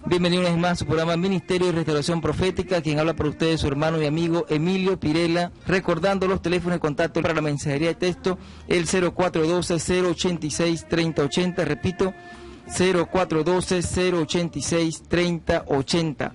Bienvenidos una vez más a su programa Ministerio de Restauración Profética, quien habla para ustedes su hermano y amigo Emilio Pirela, recordando los teléfonos de contacto para la mensajería de texto, el 0412-086-3080, repito, 0412-086-3080.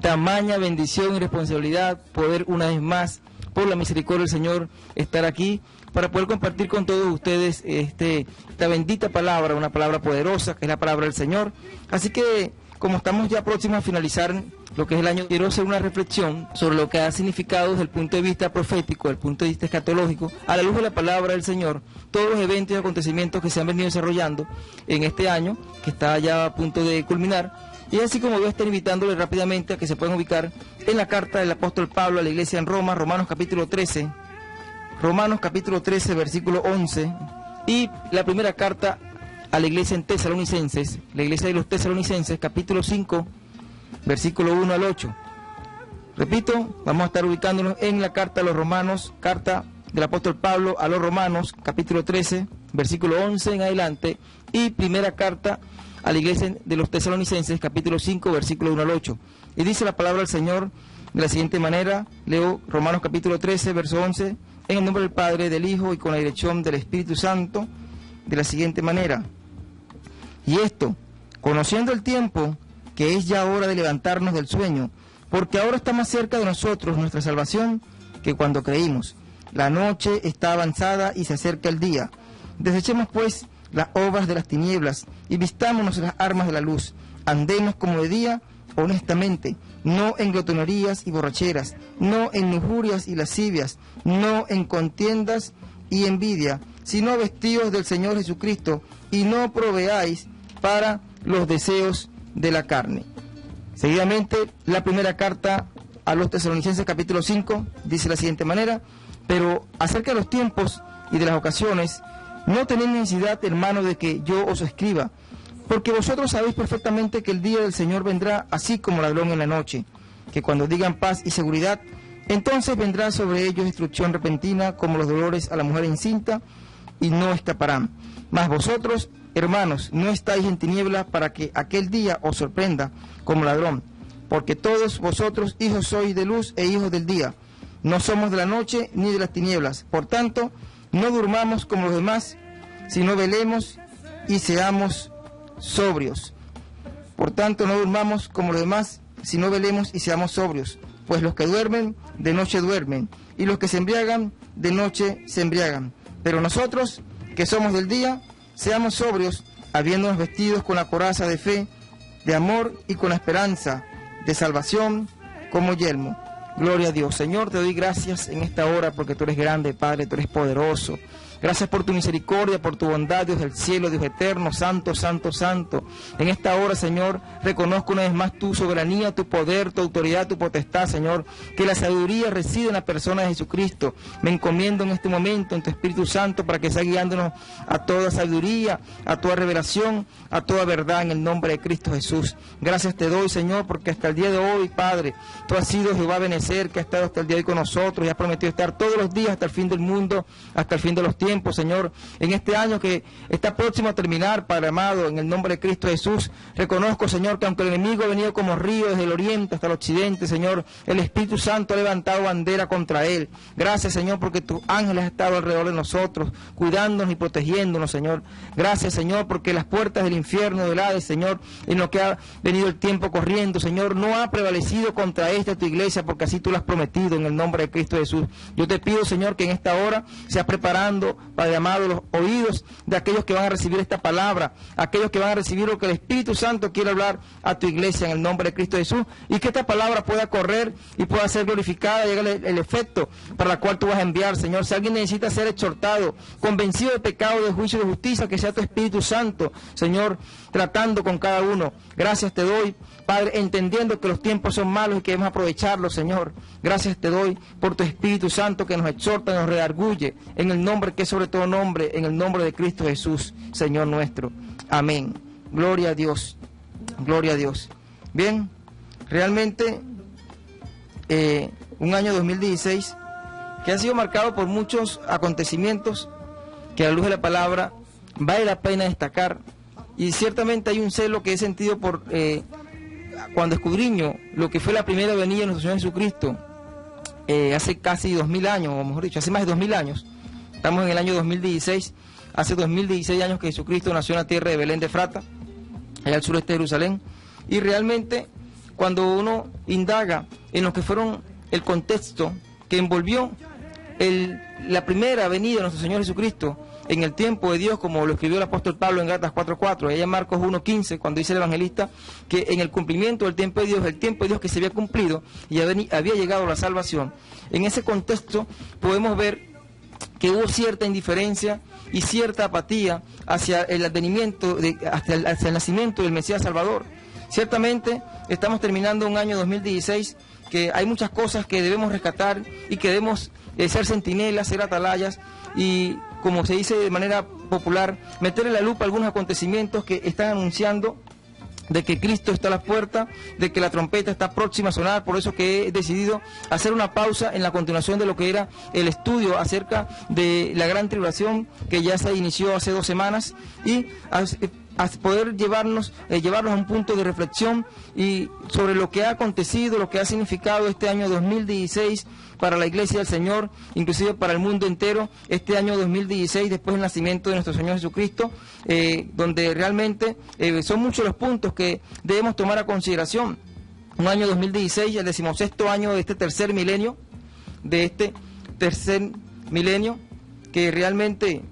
Tamaña bendición y responsabilidad poder una vez más, por la misericordia del Señor, estar aquí para poder compartir con todos ustedes esta bendita palabra, una palabra poderosa, que es la palabra del Señor. Así que, como estamos ya próximos a finalizar lo que es el año, quiero hacer una reflexión sobre lo que ha significado desde el punto de vista profético, desde el punto de vista escatológico, a la luz de la palabra del Señor, todos los eventos y acontecimientos que se han venido desarrollando en este año, que está ya a punto de culminar. Y así como voy a estar invitándole rápidamente a que se puedan ubicar en la carta del apóstol Pablo a la iglesia en Roma, Romanos capítulo 13, versículo 11, y la primera carta a la iglesia en Tesalonicenses, la iglesia de los Tesalonicenses, capítulo 5, versículo 1 al 8. Repito, vamos a estar ubicándonos en la carta a los romanos, carta del apóstol Pablo a los romanos, capítulo 13, versículo 11 en adelante, y primera carta a la iglesia de los Tesalonicenses, capítulo 5, versículo 1 al 8. Y dice la palabra del Señor de la siguiente manera, leo Romanos capítulo 13, verso 11, en el nombre del Padre, del Hijo y con la dirección del Espíritu Santo, de la siguiente manera. Y esto, conociendo el tiempo, que es ya hora de levantarnos del sueño, porque ahora está más cerca de nosotros nuestra salvación que cuando creímos. La noche está avanzada y se acerca el día. Desechemos pues las obras de las tinieblas y vistámonos las armas de la luz. Andemos como de día, honestamente, no en glotonerías y borracheras, no en lujurias y lascivias, no en contiendas y envidia, sino vestidos del Señor Jesucristo, y no proveáis para los deseos de la carne. Seguidamente, la primera carta a los Tesalonicenses, capítulo 5, dice de la siguiente manera: pero acerca de los tiempos y de las ocasiones, no tenéis necesidad, hermano, de que yo os escriba, porque vosotros sabéis perfectamente que el día del Señor vendrá así como ladrón en la noche, que cuando digan paz y seguridad, entonces vendrá sobre ellos destrucción repentina, como los dolores a la mujer encinta, y no escaparán. Mas vosotros, hermanos, no estáis en tinieblas para que aquel día os sorprenda como ladrón, porque todos vosotros hijos sois de luz e hijos del día. No somos de la noche ni de las tinieblas. Por tanto, no durmamos como los demás, sino velemos y seamos sobrios. Por tanto, no durmamos como los demás, sino velemos y seamos sobrios. Pues los que duermen, de noche duermen, y los que se embriagan, de noche se embriagan. Pero nosotros, que somos del día, seamos sobrios, habiéndonos vestidos con la coraza de fe, de amor y con la esperanza de salvación como yelmo. Gloria a Dios. Señor, te doy gracias en esta hora porque tú eres grande, Padre, tú eres poderoso. Gracias por tu misericordia, por tu bondad, Dios del cielo, Dios eterno, santo, santo, santo. En esta hora, Señor, reconozco una vez más tu soberanía, tu poder, tu autoridad, tu potestad, Señor. Que la sabiduría reside en la persona de Jesucristo. Me encomiendo en este momento en tu Espíritu Santo para que sea guiándonos a toda sabiduría, a toda revelación, a toda verdad en el nombre de Cristo Jesús. Gracias te doy, Señor, porque hasta el día de hoy, Padre, tú has sido Jehová Benecer, que ha estado hasta el día de hoy con nosotros y has prometido estar todos los días hasta el fin del mundo, hasta el fin de los tiempos. Señor, en este año que está próximo a terminar, Padre amado, en el nombre de Cristo Jesús, reconozco, Señor, que aunque el enemigo ha venido como río desde el oriente hasta el occidente, Señor, el Espíritu Santo ha levantado bandera contra él. Gracias, Señor, porque tus ángeles han estado alrededor de nosotros, cuidándonos y protegiéndonos, Señor. Gracias, Señor, porque las puertas del infierno, del Hades, Señor, en lo que ha venido el tiempo corriendo, Señor, no ha prevalecido contra esta tu iglesia, porque así tú lo has prometido en el nombre de Cristo Jesús. Yo te pido, Señor, que en esta hora seas preparando, Padre amado, los oídos de aquellos que van a recibir esta palabra, aquellos que van a recibir lo que el Espíritu Santo quiere hablar a tu iglesia en el nombre de Cristo Jesús, y que esta palabra pueda correr y pueda ser glorificada, llegar el efecto para la cual tú vas a enviar, Señor. Si alguien necesita ser exhortado, convencido de pecado, de juicio y de justicia, que sea tu Espíritu Santo, Señor, tratando con cada uno. Gracias te doy, Padre, entendiendo que los tiempos son malos y que debemos aprovecharlos, Señor. Gracias te doy por tu Espíritu Santo que nos exhorta, nos redarguye, en el nombre que es sobre todo nombre, en el nombre de Cristo Jesús, Señor nuestro. Amén. Gloria a Dios. Gloria a Dios. Bien, realmente un año 2016 que ha sido marcado por muchos acontecimientos que a la luz de la palabra vale la pena destacar, y ciertamente hay un celo que he sentido por cuando escudriño lo que fue la primera venida de nuestro Señor Jesucristo, hace casi 2000 años, o mejor dicho, hace más de 2000 años, estamos en el año 2016, hace 2016 años que Jesucristo nació en la tierra de Belén de Efrata, allá al sureste de Jerusalén, y realmente cuando uno indaga en lo que fueron el contexto que envolvió la primera venida de nuestro Señor Jesucristo en el tiempo de Dios, como lo escribió el apóstol Pablo en Gálatas 4:4, y allá en Marcos 1:15, cuando dice el evangelista que en el cumplimiento del tiempo de Dios, el tiempo de Dios que se había cumplido y había llegado la salvación, en ese contexto podemos ver que hubo cierta indiferencia y cierta apatía hacia el advenimiento, hacia el nacimiento del Mesías Salvador. Ciertamente estamos terminando un año 2016 que hay muchas cosas que debemos rescatar y que debemos ser centinelas, ser atalayas y, como se dice de manera popular, meterle la lupa a algunos acontecimientos que están anunciando de que Cristo está a la puerta, de que la trompeta está próxima a sonar. Por eso que he decidido hacer una pausa en la continuación de lo que era el estudio acerca de la gran tribulación que ya se inició hace 2 semanas y a poder llevarnos a un punto de reflexión y sobre lo que ha acontecido, lo que ha significado este año 2016 para la Iglesia del Señor, inclusive para el mundo entero, este año 2016 después del nacimiento de nuestro Señor Jesucristo, donde realmente son muchos los puntos que debemos tomar a consideración. Un año 2016, el 16º año de este tercer milenio, que realmente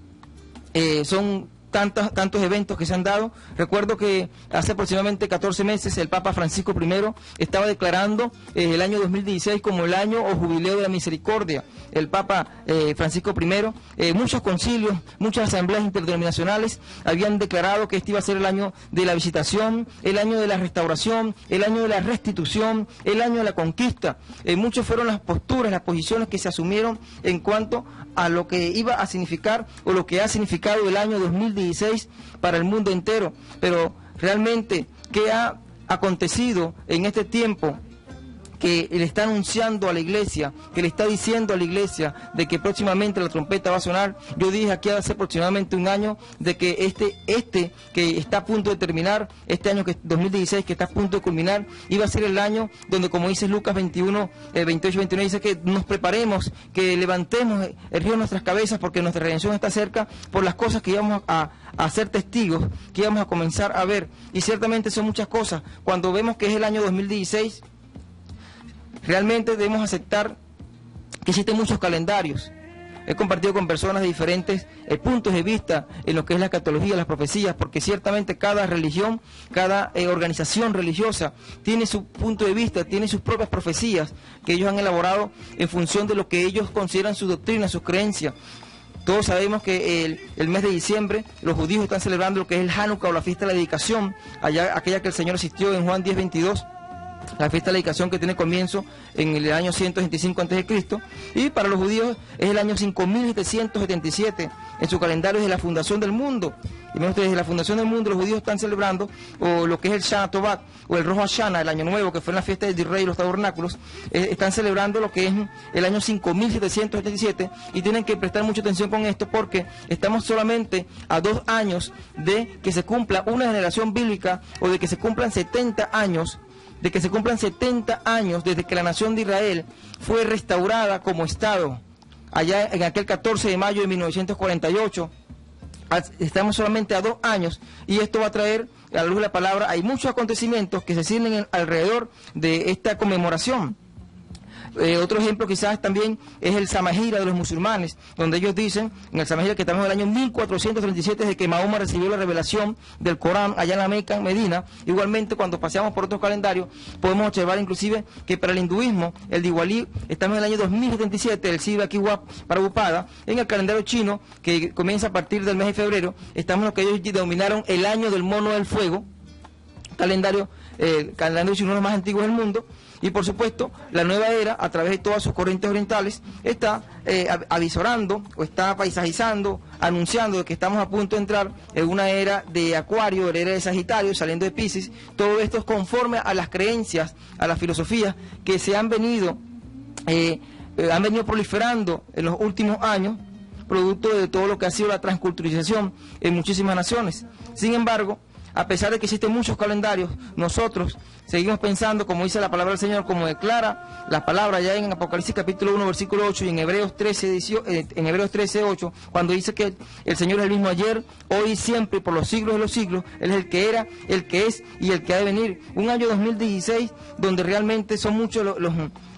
son tantos eventos que se han dado. Recuerdo que hace aproximadamente 14 meses el Papa Francisco I estaba declarando el año 2016 como el año o jubileo de la misericordia. El Papa Francisco I, muchos concilios, muchas asambleas interdenominacionales habían declarado que este iba a ser el año de la visitación, el año de la restauración, el año de la restitución, el año de la conquista. Muchas fueron las posturas, las posiciones que se asumieron en cuanto a lo que iba a significar o lo que ha significado el año 2016 para el mundo entero. Pero realmente, ¿qué ha acontecido en este tiempo que le está anunciando a la iglesia, que le está diciendo a la iglesia de que próximamente la trompeta va a sonar? Yo dije aquí hace aproximadamente un año de que este que está a punto de terminar, este año 2016 que está a punto de culminar, iba a ser el año donde, como dice Lucas 21, 28 y 29, dice que nos preparemos, que levantemos el río de nuestras cabezas porque nuestra redención está cerca por las cosas que íbamos a ser testigos, que íbamos a comenzar a ver. Y ciertamente son muchas cosas. Cuando vemos que es el año 2016, realmente debemos aceptar que existen muchos calendarios. He compartido con personas de diferentes puntos de vista en lo que es la escatología, las profecías, porque ciertamente cada religión, cada organización religiosa tiene su punto de vista, tiene sus propias profecías que ellos han elaborado en función de lo que ellos consideran su doctrina, sus creencias. Todos sabemos que el mes de diciembre los judíos están celebrando lo que es el Hanukkah o la fiesta de la dedicación, aquella que el Señor asistió en Juan 10:22. La fiesta de la dedicación que tiene comienzo en el año 125 a.C. y para los judíos es el año 5777 en su calendario desde la fundación del mundo. Y desde la fundación del mundo los judíos están celebrando o lo que es el Shana Tovat o el Rosh Hashanah, el año nuevo, que fue en la fiesta del Rey y los tabernáculos. Están celebrando lo que es el año 5777 y tienen que prestar mucha atención con esto porque estamos solamente a 2 años de que se cumpla una generación bíblica o de que se cumplan 70 años desde que la nación de Israel fue restaurada como Estado, allá en aquel 14 de mayo de 1948. Estamos solamente a 2 años y esto va a traer a la luz de la palabra. Hay muchos acontecimientos que se ciñen alrededor de esta conmemoración. Otro ejemplo quizás también es el Samajira de los musulmanes, donde ellos dicen, en el Samajira, que estamos en el año 1437 desde que Mahoma recibió la revelación del Corán allá en la Meca, en Medina. Igualmente, cuando paseamos por otros calendarios, podemos observar inclusive que para el hinduismo, el Diwali, estamos en el año 2077, el Siva Kiwab Prabhupada. En el calendario chino, que comienza a partir del mes de febrero, estamos en lo que ellos denominaron el año del mono del fuego, calendario chino, uno más antiguo del mundo. Y por supuesto, la nueva era, a través de todas sus corrientes orientales, está avisorando o está paisajizando, anunciando de que estamos a punto de entrar en una era de Acuario, la era de Sagitario, saliendo de Piscis. Todo esto es conforme a las creencias, a las filosofías que se han venido proliferando en los últimos años, producto de todo lo que ha sido la transculturización en muchísimas naciones. Sin embargo, a pesar de que existen muchos calendarios, nosotros seguimos pensando, como dice la palabra del Señor, como declara la palabra ya en Apocalipsis capítulo 1, versículo 8, y en Hebreos 13, 8, cuando dice que el Señor es el mismo ayer, hoy y siempre, y por los siglos de los siglos. Él es el que era, el que es y el que ha de venir. Un año 2016 donde realmente son muchos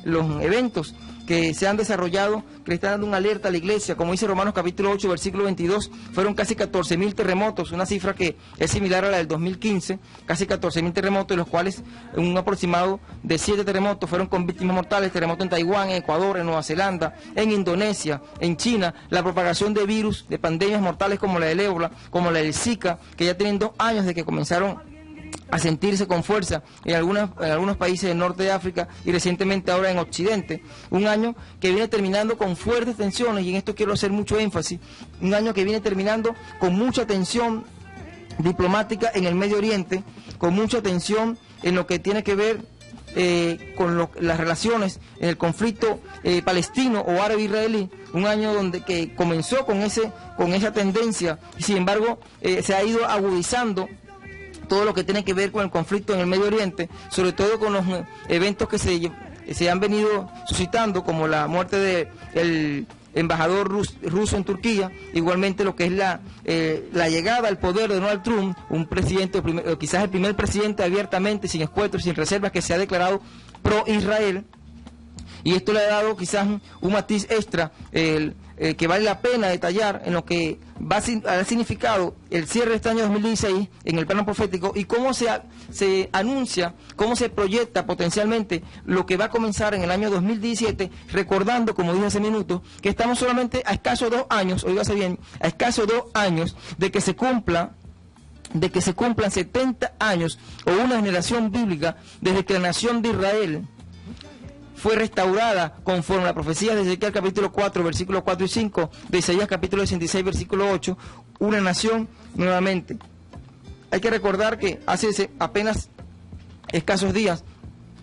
los eventos que se han desarrollado, que le están dando una alerta a la iglesia. Como dice Romanos capítulo 8, versículo 22, fueron casi 14.000 terremotos, una cifra que es similar a la del 2015, casi 14.000 terremotos, de los cuales un aproximado de 7 terremotos fueron con víctimas mortales, terremotos en Taiwán, en Ecuador, en Nueva Zelanda, en Indonesia, en China, la propagación de virus, de pandemias mortales como la del ébola, como la del Zika, que ya tienen 2 años de que comenzaron a sentirse con fuerza en algunos países del norte de África y recientemente ahora en Occidente. Un año que viene terminando con fuertes tensiones, y en esto quiero hacer mucho énfasis, un año que viene terminando con mucha tensión diplomática en el Medio Oriente, con mucha tensión en lo que tiene que ver con las relaciones en el conflicto palestino o árabe-israelí, un año que comenzó con esa tendencia y sin embargo se ha ido agudizando todo lo que tiene que ver con el conflicto en el Medio Oriente, sobre todo con los eventos que se han venido suscitando, como la muerte del embajador ruso en Turquía, igualmente lo que es la llegada al poder de Donald Trump, un presidente, quizás el primer presidente abiertamente, sin escuetos, sin reservas, que se ha declarado pro-Israel, y esto le ha dado quizás un matiz extra, que vale la pena detallar en lo que va a significado el cierre de este año 2016 en el plano profético y cómo se anuncia, cómo se proyecta potencialmente lo que va a comenzar en el año 2017, recordando, como dije hace minutos, que estamos solamente a escasos 2 años, oígase bien, a escasos 2 años de que se cumplan 70 años o una generación bíblica desde que la nación de Israel fue restaurada conforme a la profecía de Ezequiel capítulo 4, versículos 4 y 5, de Isaías capítulo 66, versículo 8, una nación nuevamente. Hay que recordar que hace apenas escasos días,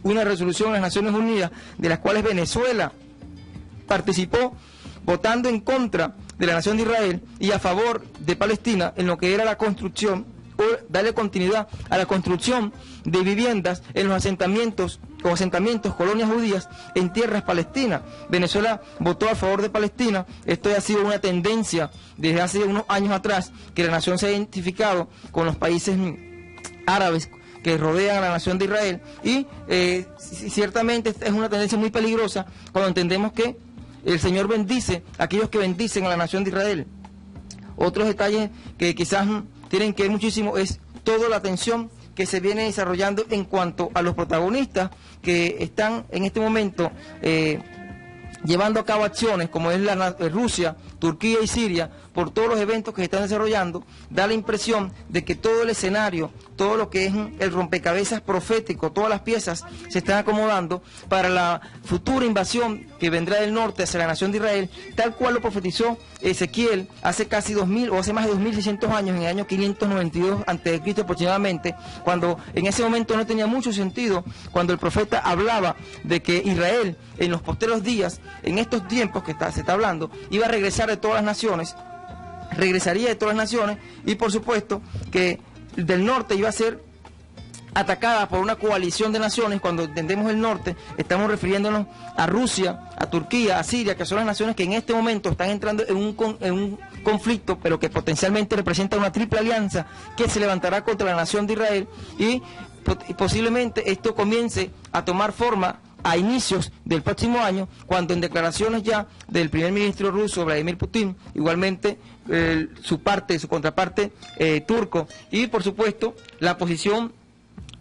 una resolución de las Naciones Unidas, de las cuales Venezuela participó, votando en contra de la nación de Israel y a favor de Palestina en lo que era la construcción, o darle continuidad a la construcción de viviendas en los asentamientos, colonias judías en tierras palestinas. Venezuela votó a favor de Palestina. Esto ha sido una tendencia desde hace unos años atrás, que la nación se ha identificado con los países árabes que rodean a la nación de Israel, y ciertamente es una tendencia muy peligrosa cuando entendemos que el Señor bendice a aquellos que bendicen a la nación de Israel. Otros detalles que quizás tienen que ver muchísimo es toda la atención que se viene desarrollando en cuanto a los protagonistas que están en este momento llevando a cabo acciones como es Rusia, Turquía y Siria, por todos los eventos que se están desarrollando. Da la impresión de que todo el escenario, todo lo que es el rompecabezas profético, todas las piezas se están acomodando para la futura invasión que vendrá del norte hacia la nación de Israel, tal cual lo profetizó Ezequiel hace casi 2000 o hace más de 2600 años, en el año 592 a.C. aproximadamente, cuando en ese momento no tenía mucho sentido, cuando el profeta hablaba de que Israel en los posteros días, en estos tiempos que se está hablando, iba a regresar de todas las naciones, regresaría de todas las naciones, y por supuesto que del norte iba a ser atacada por una coalición de naciones. Cuando entendemos el norte, estamos refiriéndonos a Rusia, a Turquía, a Siria, que son las naciones que en este momento están entrando en un conflicto, pero que potencialmente representa una triple alianza que se levantará contra la nación de Israel, y posiblemente esto comience a tomar forma a inicios del próximo año, cuando en declaraciones ya del primer ministro ruso, Vladimir Putin, igualmente su contraparte turco, y por supuesto la posición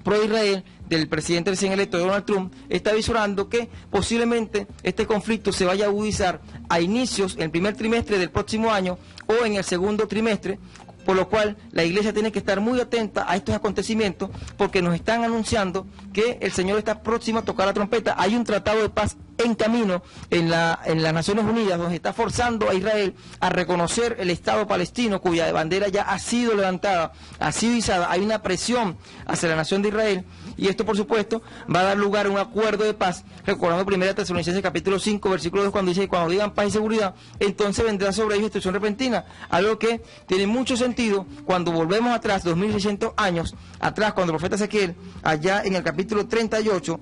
pro-Israel del presidente recién electo Donald Trump, está visorando que posiblemente este conflicto se vaya a agudizar a inicios, en el primer trimestre del próximo año o en el segundo trimestre, por lo cual la iglesia tiene que estar muy atenta a estos acontecimientos, porque nos están anunciando que el Señor está próximo a tocar la trompeta. Hay un tratado de paz en camino en las Naciones Unidas, donde está forzando a Israel a reconocer el Estado palestino, cuya bandera ya ha sido levantada, ha sido izada. Hay una presión hacia la nación de Israel, y esto, por supuesto, va a dar lugar a un acuerdo de paz, recordando 1 Tesalonicenses capítulo 5, versículo 2, cuando dice que cuando digan paz y seguridad, entonces vendrá sobre ellos destrucción repentina, algo que tiene mucho sentido cuando volvemos atrás, 2600 años atrás, cuando el profeta Ezequiel, allá en el capítulo 38,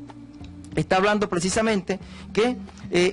está hablando precisamente que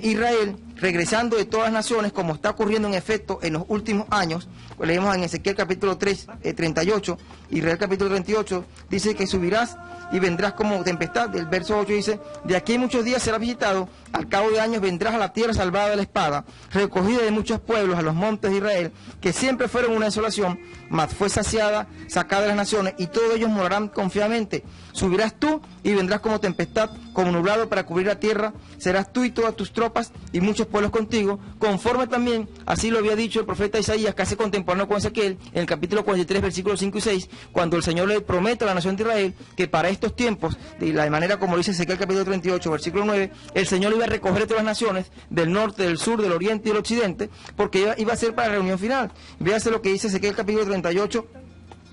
Israel, regresando de todas las naciones, como está ocurriendo en efecto en los últimos años, pues leemos en Ezequiel capítulo 3, 38, Israel capítulo 38, dice que subirás y vendrás como tempestad. El verso 8 dice, de aquí muchos días serás visitado, al cabo de años vendrás a la tierra salvada de la espada, recogida de muchos pueblos, a los montes de Israel, que siempre fueron una desolación, mas fue saciada, sacada de las naciones, y todos ellos morarán confiadamente. Subirás tú y vendrás como tempestad, como nublado para cubrir la tierra, serás tú y todas tus tropas y muchos pueblos contigo, conforme también, así lo había dicho el profeta Isaías, casi contemporáneo con Ezequiel, en el capítulo 43, versículos 5 y 6, cuando el Señor le promete a la nación de Israel que para estos tiempos, de la manera como dice Ezequiel capítulo 38, versículo 9, el Señor iba a recoger todas las naciones, del norte, del sur, del oriente y del occidente, porque iba a ser para la reunión final. Véase lo que dice Ezequiel capítulo 38,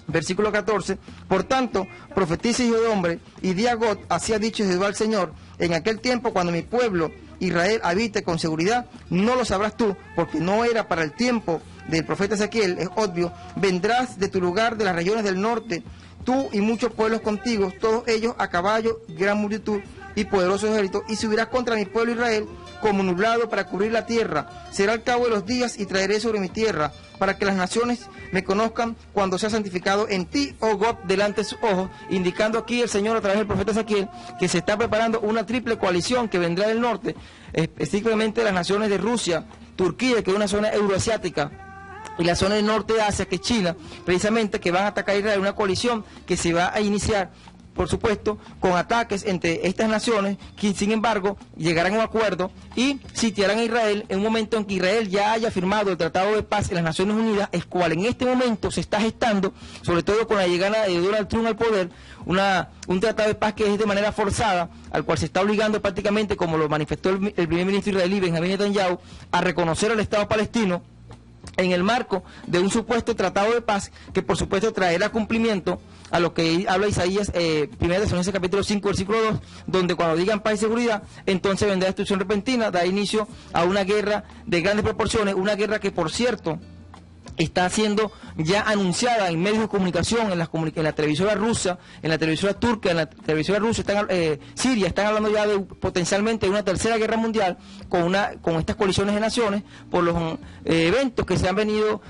versículo 14, por tanto, profetiza, hijo de hombre, y di a Gog, así ha dicho Jehová el Señor, en aquel tiempo cuando mi pueblo Israel habite con seguridad, no lo sabrás tú, porque no era para el tiempo del profeta Ezequiel, es obvio, vendrás de tu lugar de las regiones del norte, tú y muchos pueblos contigo, todos ellos a caballo, gran multitud y poderoso ejército, y subirás contra mi pueblo Israel como nublado para cubrir la tierra. Será el cabo de los días y traeré sobre mi tierra, para que las naciones me conozcan cuando sea santificado en ti, oh Gog, delante de sus ojos, indicando aquí el Señor a través del profeta Ezequiel que se está preparando una triple coalición que vendrá del norte, específicamente las naciones de Rusia, Turquía, que es una zona euroasiática, y la zona del norte de Asia, que es China, precisamente, que van a atacar a Israel, una coalición que se va a iniciar, por supuesto, con ataques entre estas naciones, que sin embargo llegarán a un acuerdo y sitiarán a Israel en un momento en que Israel ya haya firmado el Tratado de Paz en las Naciones Unidas, el cual en este momento se está gestando, sobre todo con la llegada de Donald Trump al poder, un tratado de paz que es de manera forzada, al cual se está obligando prácticamente, como lo manifestó el primer ministro israelí, Benjamín Netanyahu, a reconocer al Estado palestino en el marco de un supuesto tratado de paz que por supuesto traerá cumplimiento a lo que habla Isaías, 1 Tesalonicenses capítulo 5, versículo 2, donde cuando digan paz y seguridad, entonces vendrá destrucción repentina, da inicio a una guerra de grandes proporciones, una guerra que por cierto está siendo ya anunciada en medios de comunicación, en la televisora rusa, en la televisora turca, en la televisora rusa, Siria, están hablando ya de potencialmente de una tercera guerra mundial con estas coaliciones de naciones por los eventos que se han venido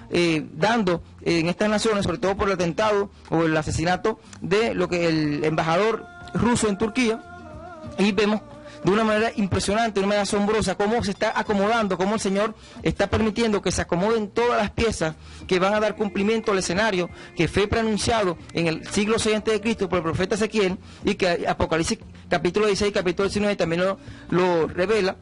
dando en estas naciones, sobre todo por el atentado o el asesinato de el embajador ruso en Turquía, y vemos de una manera impresionante, de una manera asombrosa, cómo se está acomodando, cómo el Señor está permitiendo que se acomoden todas las piezas que van a dar cumplimiento al escenario que fue preanunciado en el siglo VI a.C. por el profeta Ezequiel, y que Apocalipsis capítulo 16, capítulo 19 también lo revela,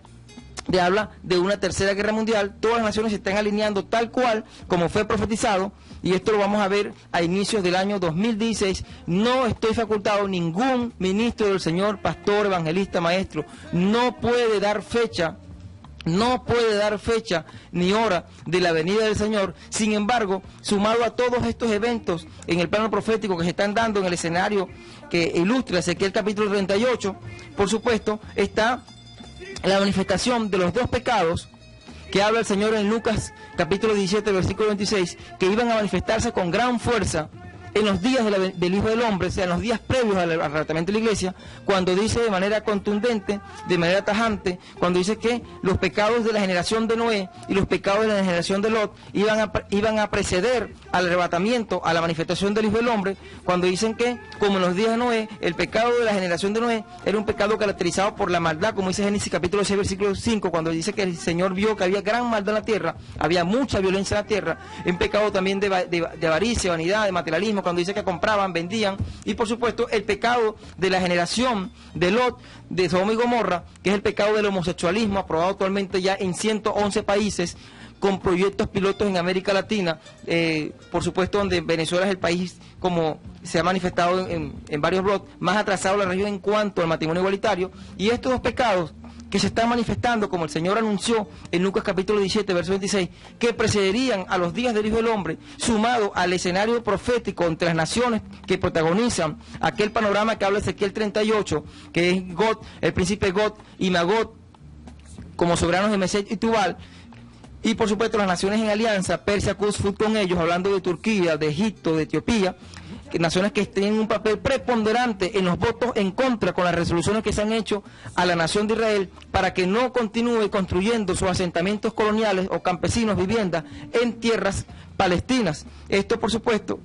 habla de una tercera guerra mundial. Todas las naciones se están alineando tal cual como fue profetizado, y esto lo vamos a ver a inicios del año 2016. No estoy facultado, ningún ministro del Señor, pastor, evangelista, maestro, no puede dar fecha ni hora de la venida del Señor. Sin embargo, sumado a todos estos eventos en el plano profético que se están dando en el escenario que ilustra Ezequiel capítulo 38, por supuesto, está la manifestación de los dos pecados que habla el Señor en Lucas capítulo 17, versículo 26, que iban a manifestarse con gran fuerza en los días del Hijo del Hombre, o sea, en los días previos al arrebatamiento de la iglesia, cuando dice de manera contundente, de manera tajante, cuando dice que los pecados de la generación de Noé y los pecados de la generación de Lot iban a preceder al arrebatamiento, a la manifestación del Hijo del Hombre, cuando dicen que, como en los días de Noé, el pecado de la generación de Noé era un pecado caracterizado por la maldad, como dice Génesis capítulo 6, versículo 5, cuando dice que el Señor vio que había gran maldad en la tierra, había mucha violencia en la tierra, un pecado también de avaricia, vanidad, de materialismo, cuando dice que compraban, vendían, y por supuesto el pecado de la generación de Lot, de Sodoma y Gomorra, que es el pecado del homosexualismo, aprobado actualmente ya en 111 países, con proyectos pilotos en América Latina, por supuesto donde Venezuela es el país, como se ha manifestado en varios blogs, más atrasado de la región en cuanto al matrimonio igualitario. Y estos dos pecados que se están manifestando, como el Señor anunció en Lucas capítulo 17, verso 26, que precederían a los días del Hijo del Hombre, sumado al escenario profético entre las naciones que protagonizan aquel panorama que habla Ezequiel 38, que es Gog, el príncipe Gog y Magog, como soberanos de Mesec y Tubal, y por supuesto las naciones en alianza, Persia, Cus, Fut con ellos, hablando de Turquía, de Egipto, de Etiopía, naciones que tienen un papel preponderante en los votos en contra con las resoluciones que se han hecho a la nación de Israel para que no continúe construyendo sus asentamientos coloniales o campesinos, viviendas en tierras palestinas. Esto, por supuesto,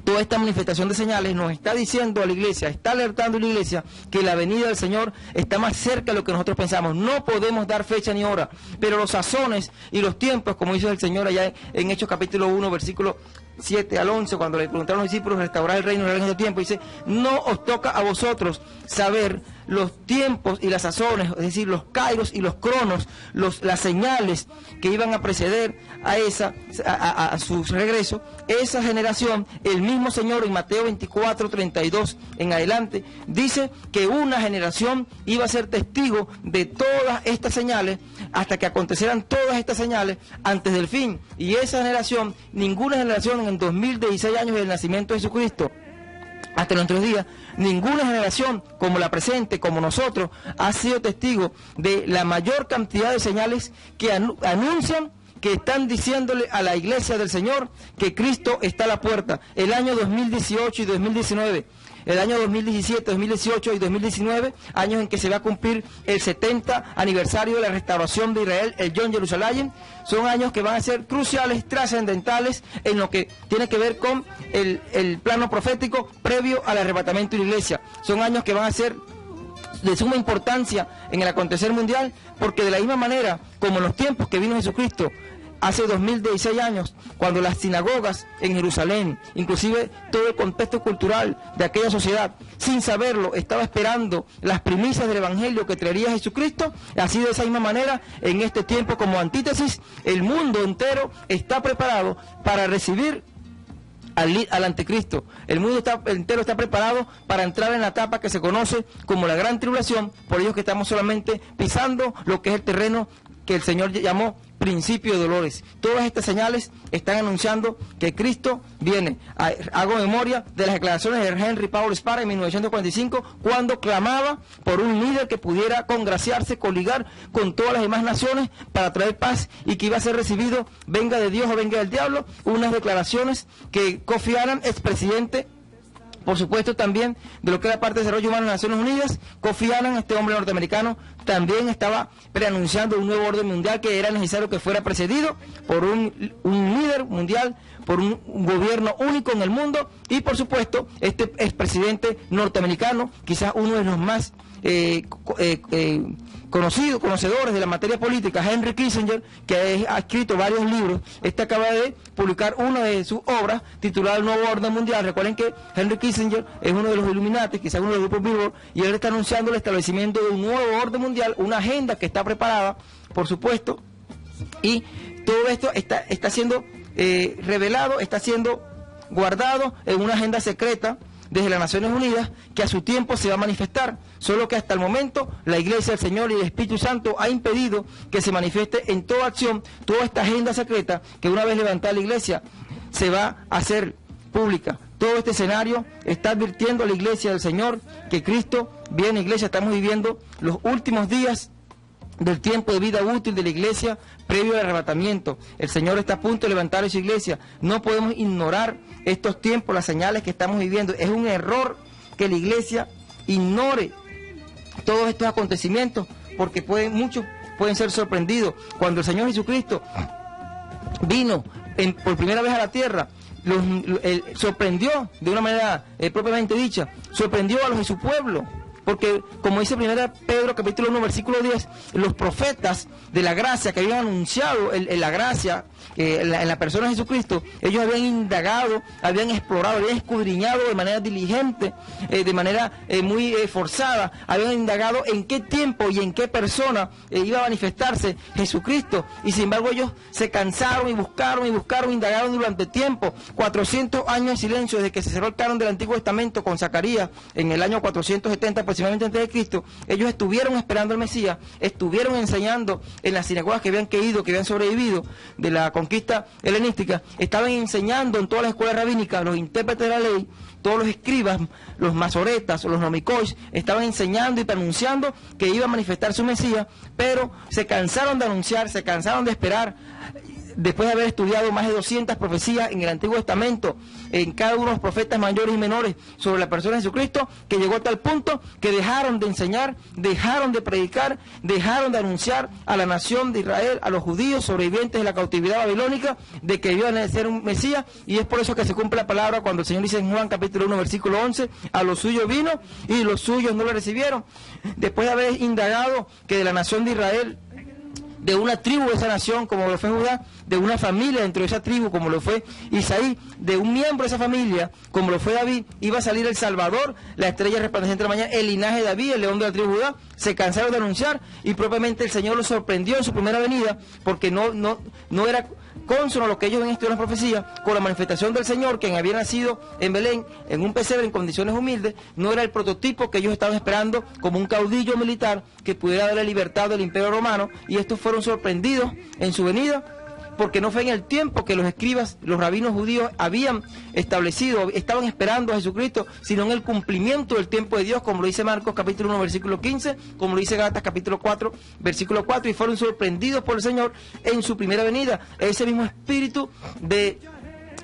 toda esta manifestación de señales nos está diciendo a la iglesia, está alertando a la iglesia que la venida del Señor está más cerca de lo que nosotros pensamos. No podemos dar fecha ni hora, pero los sazones y los tiempos, como dice el Señor allá en Hechos capítulo 1, versículo 7 al 11, cuando le preguntaron a los discípulos restaurar el reino en el tiempo, dice, no os toca a vosotros saber los tiempos y las sazones, es decir, los kairos y los cronos, las señales que iban a preceder a su regreso. Esa generación, el mismo Señor en Mateo 24, 32 en adelante, dice que una generación iba a ser testigo de todas estas señales hasta que acontecieran todas estas señales antes del fin. Y esa generación, ninguna generación en 2016 años del nacimiento de Jesucristo hasta nuestros días, ninguna generación como la presente, como nosotros, ha sido testigo de la mayor cantidad de señales que anuncian, que están diciéndole a la iglesia del Señor que Cristo está a la puerta. El año 2018 y 2019, el año 2017, 2018 y 2019, años en que se va a cumplir el 70 aniversario de la restauración de Israel, el Yom Jerusalén, son años que van a ser cruciales, trascendentales en lo que tiene que ver con el plano profético previo al arrebatamiento de la iglesia. Son años que van a ser de suma importancia en el acontecer mundial, porque de la misma manera como en los tiempos que vino Jesucristo, hace 2016 años, cuando las sinagogas en Jerusalén, inclusive todo el contexto cultural de aquella sociedad, sin saberlo, estaba esperando las primicias del Evangelio que traería Jesucristo, así de esa misma manera, en este tiempo como antítesis, el mundo entero está preparado para recibir al anticristo. El mundo entero está preparado para entrar en la etapa que se conoce como la gran tribulación, por ello que estamos solamente pisando lo que es el terreno que el Señor llamó principio de dolores. Todas estas señales están anunciando que Cristo viene. Hago memoria de las declaraciones de Henry Paul Spara en 1945, cuando clamaba por un líder que pudiera congraciarse, coligar con todas las demás naciones para traer paz y que iba a ser recibido, venga de Dios o venga del diablo. Unas declaraciones que Kofi Annan, expresidente, por supuesto también de lo que era parte de desarrollo humano en las Naciones Unidas, Kofi Annan, este hombre norteamericano, también estaba preanunciando un nuevo orden mundial que era necesario que fuera precedido por un líder mundial, por un gobierno único en el mundo, y por supuesto este expresidente norteamericano, quizás uno de los más conocedores de la materia política, Henry Kissinger, que ha escrito varios libros. Este acaba de publicar una de sus obras titulada El Nuevo Orden Mundial. Recuerden que Henry Kissinger es uno de los Illuminati, quizás uno de los grupos Billboard, y él está anunciando el establecimiento de un nuevo orden mundial, una agenda que está preparada, por supuesto, y todo esto está siendo revelado, está siendo guardado en una agenda secreta desde las Naciones Unidas, que a su tiempo se va a manifestar, solo que hasta el momento la Iglesia del Señor y el Espíritu Santo ha impedido que se manifieste en toda acción toda esta agenda secreta que una vez levantada la Iglesia se va a hacer pública. Todo este escenario está advirtiendo a la Iglesia del Señor que Cristo viene. Iglesia, estamos viviendo los últimos días del tiempo de vida útil de la iglesia previo al arrebatamiento. El Señor está a punto de levantar a su iglesia. No podemos ignorar estos tiempos, las señales que estamos viviendo. Es un error que la iglesia ignore todos estos acontecimientos, porque muchos pueden ser sorprendidos. Cuando el Señor Jesucristo vino por primera vez a la tierra, sorprendió de una manera propiamente dicha, sorprendió a los de su pueblo. Porque, como dice 1 Pedro capítulo 1 versículo 10, los profetas de la gracia que habían anunciado la gracia en la persona de Jesucristo, ellos habían indagado, habían explorado, habían escudriñado de manera diligente, de manera muy forzada, habían indagado en qué tiempo y en qué persona iba a manifestarse Jesucristo, y sin embargo ellos se cansaron y buscaron, indagaron durante tiempo, 400 años de silencio desde que se cerró el canon del Antiguo Testamento con Zacarías en el año 470 aproximadamente antes de Cristo. Ellos estuvieron esperando al Mesías, estuvieron enseñando en las sinagogas que habían sobrevivido de la conquista helenística, estaban enseñando en todas las escuelas rabínicas, los intérpretes de la ley, todos los escribas, los masoretas, los nomicois, estaban enseñando y anunciando que iba a manifestar su Mesías, pero se cansaron de anunciar, se cansaron de esperar. Después de haber estudiado más de 200 profecías en el Antiguo Testamento, en cada uno de los profetas mayores y menores sobre la persona de Jesucristo, que llegó a tal punto que dejaron de enseñar, dejaron de predicar, dejaron de anunciar a la nación de Israel, a los judíos sobrevivientes de la cautividad babilónica, de que iban a ser un Mesías, y es por eso que se cumple la palabra cuando el Señor dice en Juan capítulo 1 versículo 11, a los suyos vino y los suyos no lo recibieron. Después de haber indagado que de la nación de Israel, de una tribu de esa nación, como lo fue Judá, de una familia dentro de esa tribu, como lo fue Isaí, de un miembro de esa familia, como lo fue David, iba a salir el Salvador, la estrella resplandeciente de la mañana, el linaje de David, el león de la tribu de Judá. Se cansaron de anunciar y propiamente el Señor los sorprendió en su primera venida, porque no era cónsono a lo que ellos ven estudiado en las profecías, con la manifestación del Señor, quien había nacido en Belén, en un pesebre, en condiciones humildes. No era el prototipo que ellos estaban esperando como un caudillo militar que pudiera darle libertad del Imperio Romano, y estos fueron sorprendidos en su venida, porque no fue en el tiempo que los escribas, los rabinos judíos habían establecido, estaban esperando a Jesucristo, sino en el cumplimiento del tiempo de Dios, como lo dice Marcos capítulo 1 versículo 15, como lo dice Gálatas capítulo 4 versículo 4, y fueron sorprendidos por el Señor en su primera venida. Ese mismo espíritu de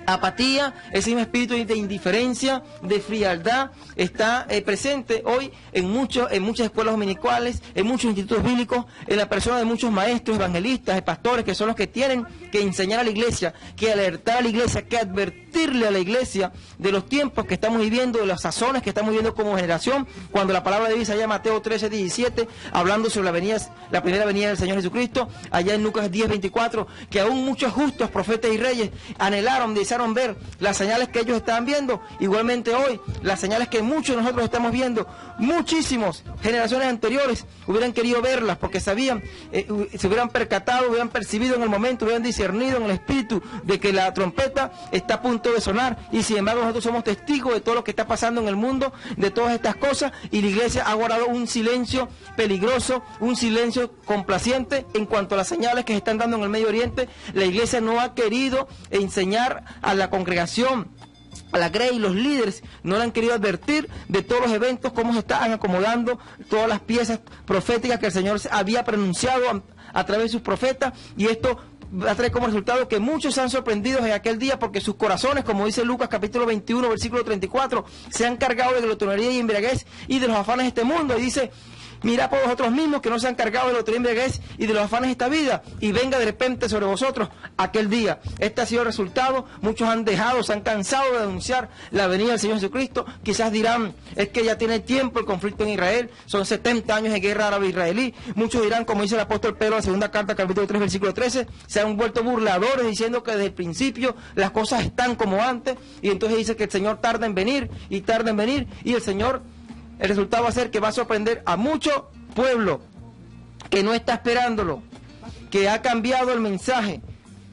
apatía, ese mismo espíritu de indiferencia, de frialdad, está presente hoy en muchas escuelas dominicales, en muchos institutos bíblicos, en la persona de muchos maestros, evangelistas, pastores, que son los que tienen que enseñar a la iglesia, que alertar a la iglesia, que advertirle a la iglesia de los tiempos que estamos viviendo, de las sazones que estamos viviendo como generación, cuando la palabra de Dios allá en Mateo 13:17, hablando sobre la primera venida del Señor Jesucristo, allá en Lucas 10:24, que aún muchos justos, profetas y reyes anhelaron, desearon ver las señales que ellos estaban viendo. Igualmente hoy, las señales que muchos de nosotros estamos viendo, muchísimos generaciones anteriores hubieran querido verlas, porque sabían, se hubieran percatado, hubieran percibido en el momento, hubieran discernido en el espíritu de que la trompeta está a punto de sonar, y sin embargo nosotros somos testigos de todo lo que está pasando en el mundo, de todas estas cosas, y la iglesia ha guardado un silencio peligroso, un silencio complaciente en cuanto a las señales que se están dando en el Medio Oriente. La iglesia no ha querido enseñar a la congregación, a la grey, los líderes no le han querido advertir de todos los eventos, cómo se están acomodando todas las piezas proféticas que el Señor había pronunciado a través de sus profetas, y esto va a traer como resultado que muchos se han sorprendido en aquel día, porque sus corazones, como dice Lucas capítulo 21 versículo 34, se han cargado de glotonería y embriaguez y de los afanes de este mundo, y dice: mirad por vosotros mismos que no se han cargado de glotonería y embriaguez y de los afanes de esta vida, y venga de repente sobre vosotros aquel día. Este ha sido el resultado. Muchos han dejado, se han cansado de denunciar la venida del Señor Jesucristo. Quizás dirán: es que ya tiene tiempo el conflicto en Israel, son 70 años de guerra árabe-israelí. Muchos dirán, como dice el apóstol Pedro en la segunda carta, capítulo 3, versículo 13, se han vuelto burladores diciendo que desde el principio las cosas están como antes, y entonces dice que el Señor tarda en venir, y el Señor, el resultado va a ser que va a sorprender a mucho pueblo que no está esperándolo, que ha cambiado el mensaje.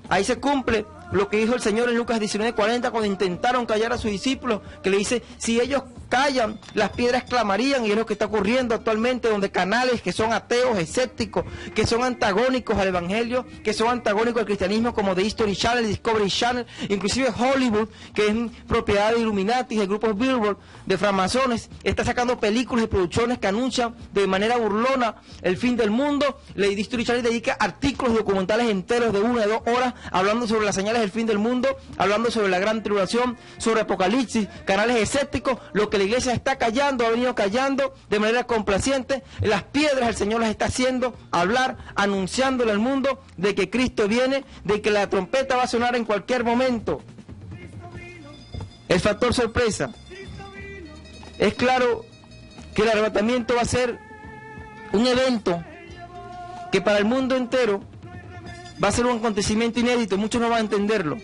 Ahí se cumple lo que dijo el Señor en Lucas 19:40, cuando intentaron callar a sus discípulos, que le dice: si ellos callan, las piedras clamarían. Y es lo que está ocurriendo actualmente, donde canales que son ateos, escépticos, que son antagónicos al Evangelio, que son antagónicos al cristianismo, como The History Channel, Discovery Channel, inclusive Hollywood, que es propiedad de Illuminati, de grupos Billboard, de francmasones, está sacando películas y producciones que anuncian de manera burlona el fin del mundo. La History Channel dedica artículos documentales enteros de 1 a 2 horas hablando sobre las señales del fin del mundo, hablando sobre la gran tribulación, sobre Apocalipsis, canales escépticos. Lo que la iglesia está callando, ha venido callando de manera complaciente, las piedras el Señor las está haciendo hablar, anunciándole al mundo de que Cristo viene, de que la trompeta va a sonar en cualquier momento. El factor sorpresa. Es claro que el arrebatamiento va a ser un evento que para el mundo entero Va a ser un acontecimiento inédito, muchos no van a entenderlo.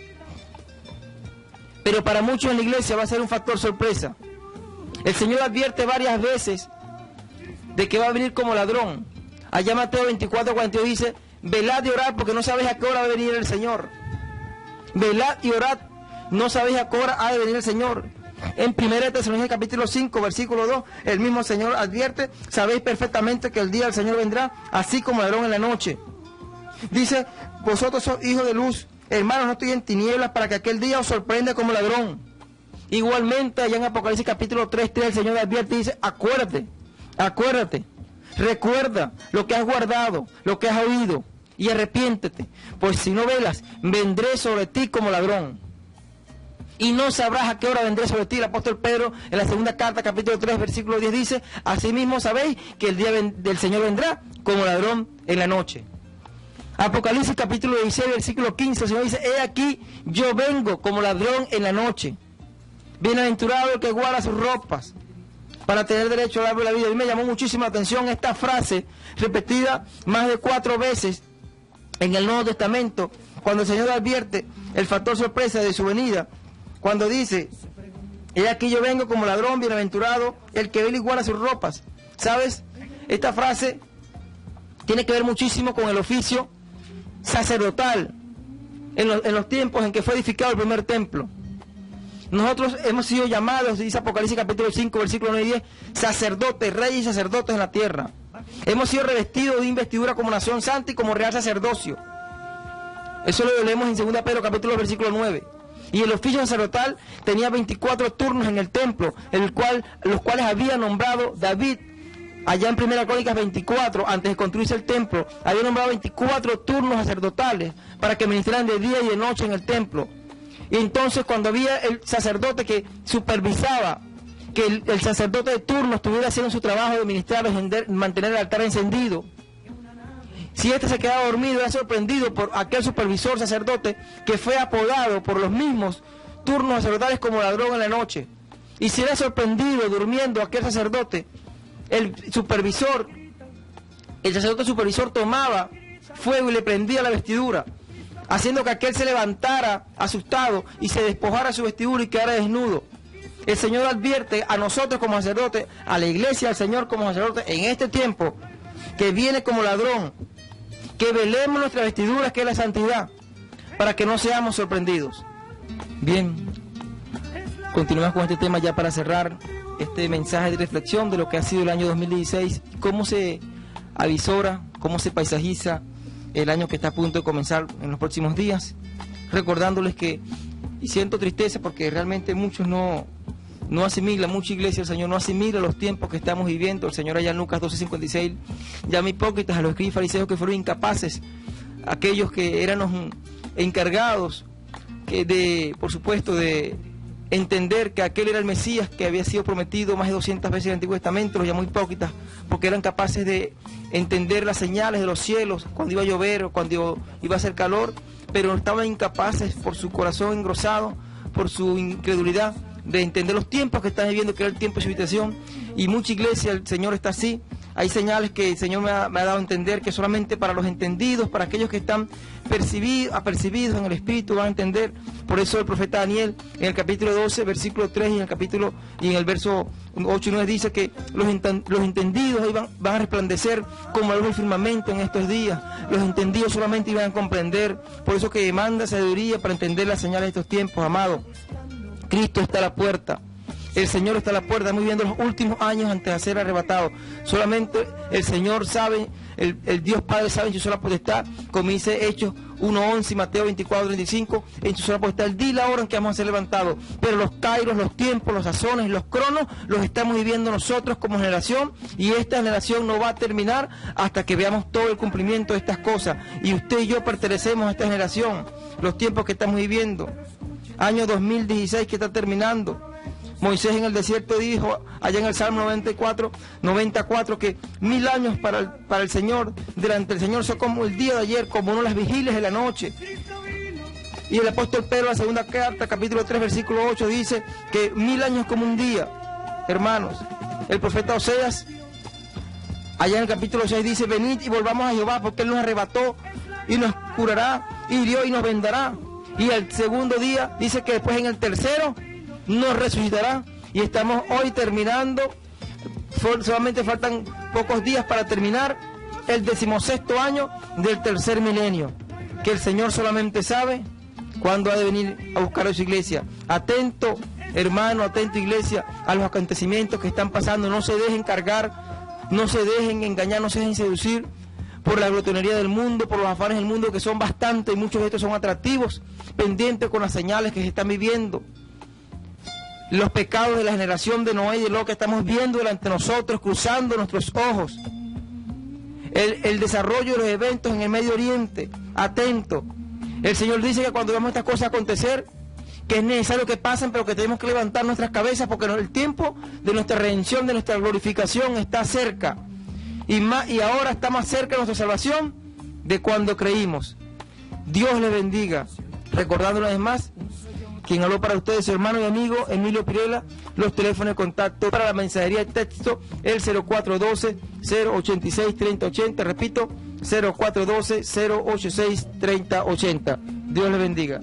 Pero para muchos en la iglesia va a ser un factor sorpresa. El Señor advierte varias veces de que va a venir como ladrón. Allá Mateo 24:42 dice, velad y orad porque no sabéis a qué hora va a venir el Señor. Velad y orad, no sabéis a qué hora ha de venir el Señor. En 1 Tesalonicenses capítulo 5, versículo 2, el mismo Señor advierte, sabéis perfectamente que el día del Señor vendrá, así como ladrón en la noche. Dice, vosotros sois hijos de luz, hermanos, no estoy en tinieblas para que aquel día os sorprenda como ladrón. Igualmente, allá en Apocalipsis capítulo 3:3, el Señor advierte y dice, acuérdate, recuerda lo que has guardado, lo que has oído, y arrepiéntete, pues si no velas, vendré sobre ti como ladrón. Y no sabrás a qué hora vendré sobre ti. El apóstol Pedro en la segunda carta, capítulo 3, versículo 10 dice, asimismo sabéis que el día del Señor vendrá como ladrón en la noche. Apocalipsis capítulo 16, versículo 15, el Señor dice, he aquí, yo vengo como ladrón en la noche. Bienaventurado el que guarda sus ropas para tener derecho al árbol de la vida. A mí me llamó muchísimo la atención esta frase, repetida más de 4 veces en el Nuevo Testamento, cuando el Señor advierte el factor sorpresa de su venida. Cuando dice, he aquí yo vengo como ladrón, bienaventurado el que vela y guarda sus ropas. ¿Sabes? Esta frase tiene que ver muchísimo con el oficio sacerdotal en los tiempos en que fue edificado el primer templo. Nosotros hemos sido llamados, dice Apocalipsis capítulo 5, versículo 9 y 10, sacerdotes, reyes y sacerdotes en la tierra. Hemos sido revestidos de investidura como nación santa y como real sacerdocio. Eso lo leemos en 2 Pedro capítulo versículo 9. Y el oficio sacerdotal tenía 24 turnos en el templo, los cuales había nombrado David, allá en 1 Crónicas 24, antes de construirse el templo, había nombrado 24 turnos sacerdotales para que ministraran de día y de noche en el templo. Y entonces cuando había el sacerdote que supervisaba que el sacerdote de turno estuviera haciendo su trabajo de ministrar, mantener el altar encendido, si éste se quedaba dormido, era sorprendido por aquel supervisor sacerdote que fue apodado por los mismos turnos sacerdotales como ladrón en la noche. Y si era sorprendido durmiendo aquel sacerdote, el sacerdote supervisor tomaba fuego y le prendía la vestidura, haciendo que aquel se levantara asustado y se despojara su vestidura y quedara desnudo. El Señor advierte a nosotros como sacerdotes, a la iglesia del Señor como sacerdotes en este tiempo, que viene como ladrón, que velemos nuestra vestidura, que es la santidad, para que no seamos sorprendidos. Bien, continuamos con este tema ya para cerrar este mensaje de reflexión de lo que ha sido el año 2016, cómo se avisora, cómo se paisajiza el año que está a punto de comenzar en los próximos días, recordándoles que, y siento tristeza porque realmente muchos no asimila, mucha iglesia del Señor no asimila los tiempos que estamos viviendo. El Señor allá en Lucas 12:56 llama hipócritas a los escribas y fariseos que fueron incapaces, aquellos que eran los encargados por supuesto, de entender que aquel era el Mesías que había sido prometido más de 200 veces en el Antiguo Testamento. Los llamó hipócritas porque eran capaces de entender las señales de los cielos, cuando iba a llover o cuando iba a hacer calor, pero estaban incapaces por su corazón engrosado, por su incredulidad, de entender los tiempos que están viviendo, que era el tiempo de su visitación. Y mucha iglesia, el Señor está así. Hay señales que el Señor me ha dado a entender que solamente para los entendidos, para aquellos que están apercibidos en el Espíritu, van a entender. Por eso el profeta Daniel, en el capítulo 12, versículo 3, y en el verso 8 y 9 dice que los entendidos van a resplandecer como la luz del firmamento en estos días. Los entendidos solamente iban a comprender. Por eso que demanda sabiduría para entender las señales de estos tiempos, amado. Cristo está a la puerta, el Señor está a la puerta, estamos viviendo los últimos años antes de ser arrebatado. Solamente el Señor sabe, el Dios Padre sabe en su sola potestad, como dice Hechos 1:11 y Mateo 24:35, en su sola potestad, el día y la hora en que vamos a ser levantados. Pero los kairos, los tiempos, los sazones, los cronos, los estamos viviendo nosotros como generación, y esta generación no va a terminar hasta que veamos todo el cumplimiento de estas cosas. Y usted y yo pertenecemos a esta generación, los tiempos que estamos viviendo. Año 2016 que está terminando. Moisés en el desierto dijo, allá en el Salmo 94, que 1000 años para el Señor, delante del Señor son como el día de ayer, como uno las vigilias de la noche. Y el apóstol Pedro, la segunda carta, capítulo 3, versículo 8, dice que 1000 años como un día, hermanos. El profeta Oseas, allá en el capítulo 6, dice, venid y volvamos a Jehová, porque Él nos arrebató y nos curará, hirió y nos vendará. Y el segundo día dice que después en el tercero nos resucitará. Y estamos hoy terminando, solamente faltan pocos días para terminar el 16º año del tercer milenio, que el Señor solamente sabe cuándo ha de venir a buscar a su iglesia. Atento, hermano, atento, iglesia, a los acontecimientos que están pasando. No se dejen cargar, no se dejen engañar, no se dejen seducir por la glotonería del mundo, por los afanes del mundo, que son bastantes y muchos de estos son atractivos, pendientes con las señales que se están viviendo. Los pecados de la generación de Noé y de lo que estamos viendo delante de nosotros, cruzando nuestros ojos. El desarrollo de los eventos en el Medio Oriente, atento. El Señor dice que cuando vemos estas cosas acontecer, que es necesario que pasen, pero que tenemos que levantar nuestras cabezas, porque el tiempo de nuestra redención, de nuestra glorificación está cerca. Y ahora está más cerca de nuestra salvación de cuando creímos. Dios les bendiga. Recordando una vez más, quien habló para ustedes, su hermano y amigo Emilio Pirela. Los teléfonos de contacto para la mensajería de texto, el 0412-086-3080. Repito, 0412-086-3080. Dios les bendiga.